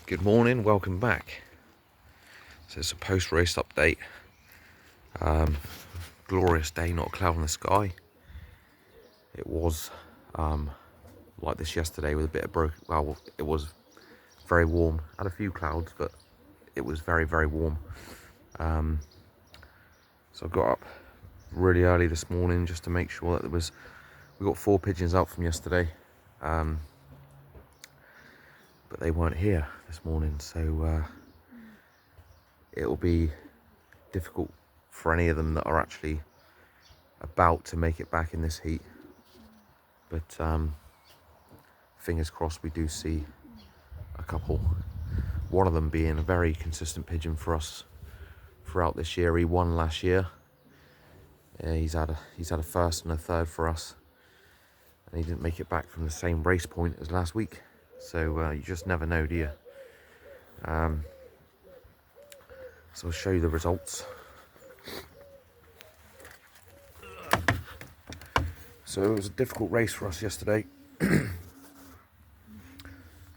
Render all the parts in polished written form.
Good morning, welcome back. So it's a post-race update. Glorious day, not a cloud in the sky. It was like this yesterday with a bit of well, it was very warm. Had a few clouds, but it was very, very warm. So I got up really early this morning just to make sure that we got 4 pigeons out from yesterday. But they weren't here this morning, so it'll be difficult for any of them that are actually about to make it back in this heat. But fingers crossed we do see a couple. One of them being a very consistent pigeon for us throughout this year. He won last year. He's had a first and a third for us, and he didn't make it back from the same race point as last week. So you just never know, do you? So I'll show you the results. So it was a difficult race for us yesterday.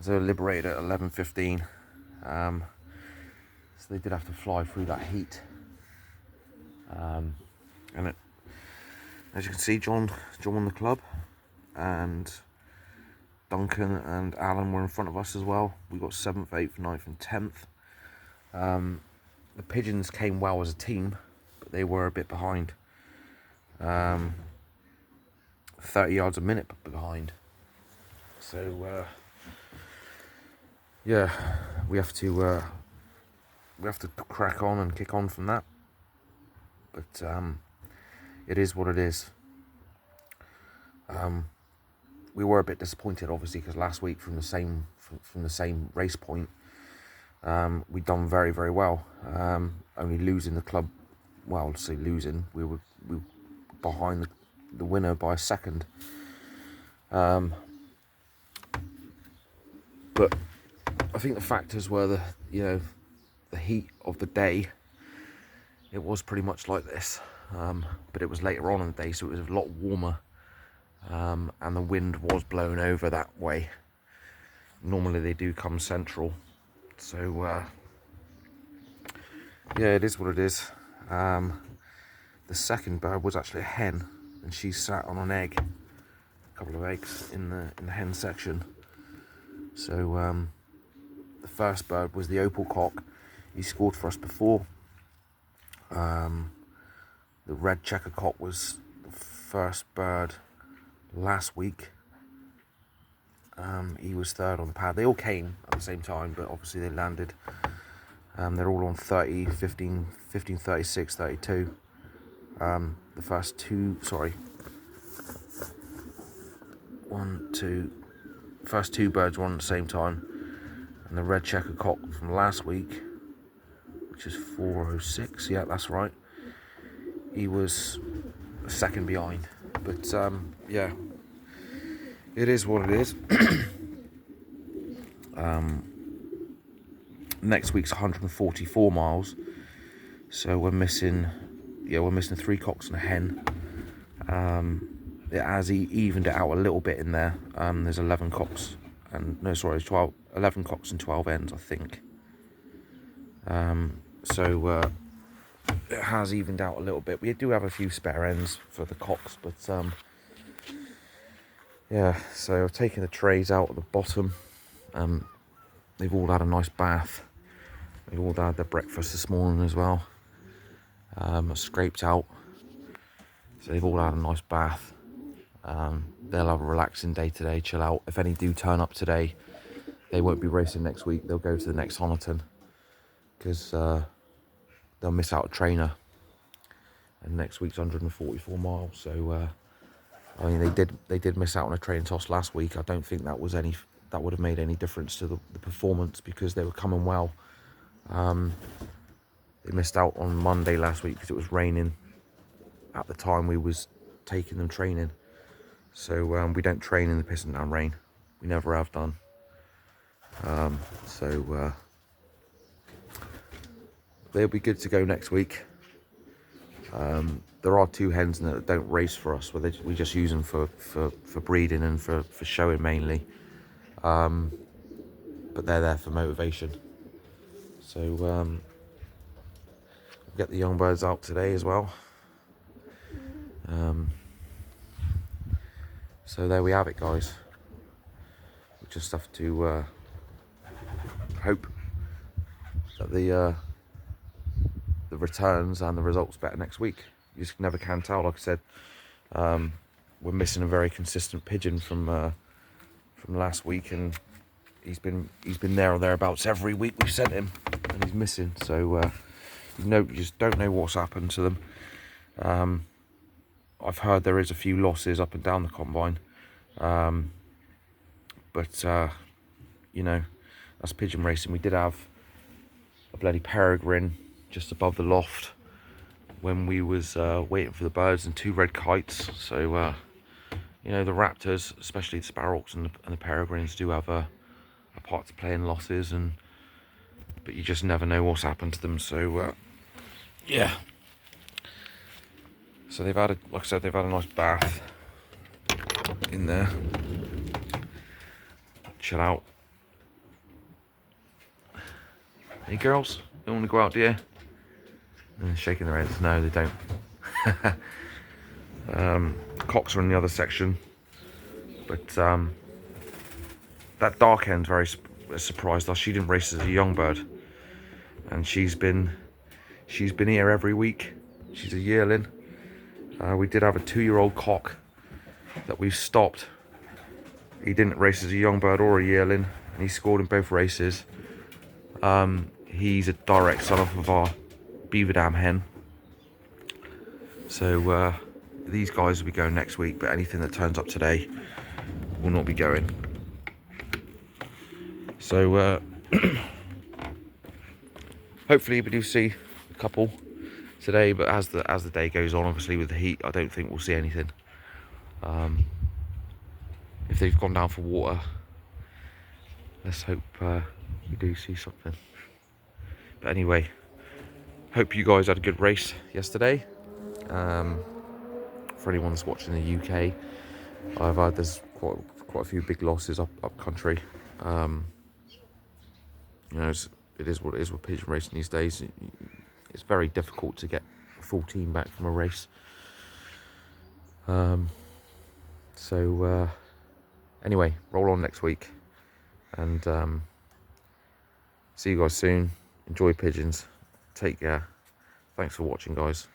So liberated at 11:15. So they did have to fly through that heat. And as you can see, John won the club, and Duncan and Alan were in front of us as well. We got 7th, 8th, 9th and 10th. The pigeons came well as a team, but they were a bit behind. 30 yards a minute behind. So yeah, we have to crack on and kick on from that. But it is what it is. We were a bit disappointed, obviously, because last week from the same race point, we'd done very, very well. Only losing the club. Well, to say losing, we were behind the winner by a second. But I think the factors were the heat of the day. It was pretty much like this, but it was later on in the day, so it was a lot warmer, and the wind was blowing over that way. Normally they do come central, so yeah, it is what it is. The second bird was actually a hen, and she sat on an egg, a couple of eggs in the hen section. So the first bird was the opal cock. He scored for us before. The red checker cock was the first bird last week. He was third on the pad. They all came at the same time, but obviously they landed. They're all on 30, 15, 36, 32. The first two, first two birds were on at the same time. And the red checker cock from last week, which is 406, yeah, that's right. He was a second behind. But yeah, it is what it is. Next week's 144 miles, so we're missing 3 cocks and a hen. It has evened it out a little bit in there. There's 11 cocks and 11 cocks and 12 hens, I think. So it has evened out a little bit. We do have a few spare hens for the cocks, but yeah. So I've taken the trays out at the bottom. They've all had a nice bath. They've all had their breakfast this morning as well. Scraped out. So they've all had a nice bath. They'll have a relaxing day today, chill out. If any do turn up today, they won't be racing next week. They'll go to the next Honiton, because they'll miss out a trainer. And next week's 144 miles. So I mean, they did miss out on a training toss last week. I don't think that would have made any difference to the performance, because they were coming well. They missed out on Monday last week because it was raining at the time we was taking them training. So we don't train in the pissing down rain. We never have done. So they'll be good to go next week. There are 2 hens that don't race for us. We just use them for breeding and for showing mainly. but they're there for motivation. So we'll get the young birds out today as well. So there we have it, guys. We just have to hope that the returns and the results better next week. You just never can tell. Like I said, we're missing a very consistent pigeon from last week, and he's been there or thereabouts every week we've sent him, and he's missing. So you just don't know what's happened to them. I've heard there is a few losses up and down the combine, but that's pigeon racing. We did have a bloody peregrine just above the loft when we was waiting for the birds, and 2 red kites. So the raptors, especially the sparrowhawks and the peregrines, do have a part to play in losses, but you just never know what's happened to them. So yeah. So they've had a nice bath in there. Chill out. Hey girls, you want to go out, do you? And they're shaking their heads. No, they don't. Cocks are in the other section, but that dark hen very surprised us. She didn't race as a young bird, and she's been here every week. She's a yearling. We did have a 2-year-old cock that we've stopped. He didn't race as a young bird or a yearling, and he scored in both races. He's a direct son-off of our beaver dam hen. So these guys will be going next week, but anything that turns up today will not be going. So hopefully we do see a couple today, but as the day goes on, obviously with the heat, I don't think we'll see anything. If they've gone down for water, let's hope we do see something. But anyway, hope you guys had a good race yesterday. For anyone that's watching the UK, I've heard there's quite a few big losses up country. It is what it is with pigeon racing these days. It's very difficult to get a full team back from a race. Anyway, roll on next week, and see you guys soon. Enjoy pigeons. Take care. Thanks for watching, guys.